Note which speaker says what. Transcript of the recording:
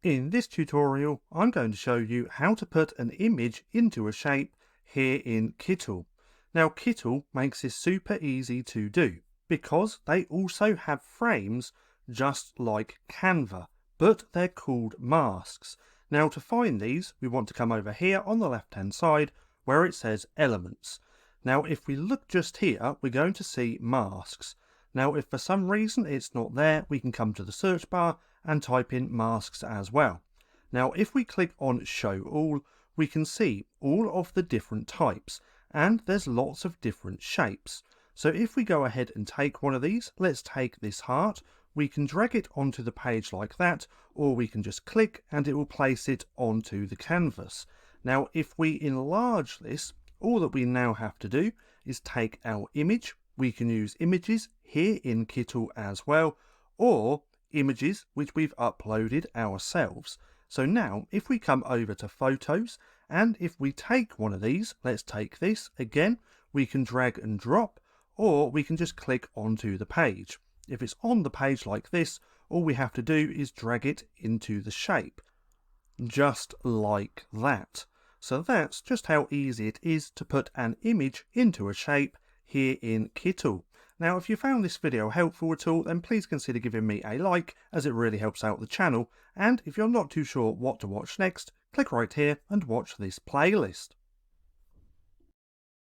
Speaker 1: In this tutorial, I'm going to show you how to put an image into a shape here in Kittl. Now, Kittl makes this super easy to do because they also have frames just like Canva, but they're called masks. Now, to find these, we want to come over here on the left-hand side where it says Elements. Now, if we look just here, we're going to see masks. Now, if for some reason it's not there, we can come to the search bar and type in masks as well. Now, if we click on Show All, we can see all of the different types, and there's lots of different shapes. So if we go ahead and take one of these, let's take this heart, we can drag it onto the page like that, or we can just click and it will place it onto the canvas. Now, if we enlarge this, all that we now have to do is take our image. We can use images here in Kittl as well, or images which we've uploaded ourselves. So now if we come over to Photos, and if we take one of these, let's take this again, we can drag and drop, or we can just click onto the page. If it's on the page like this, all we have to do is drag it into the shape, just like that. So that's just how easy it is to put an image into a shape here in Kittl. Now, if you found this video helpful at all, then please consider giving me a like, as it really helps out the channel. And if you're not too sure what to watch next, click right here and watch this playlist.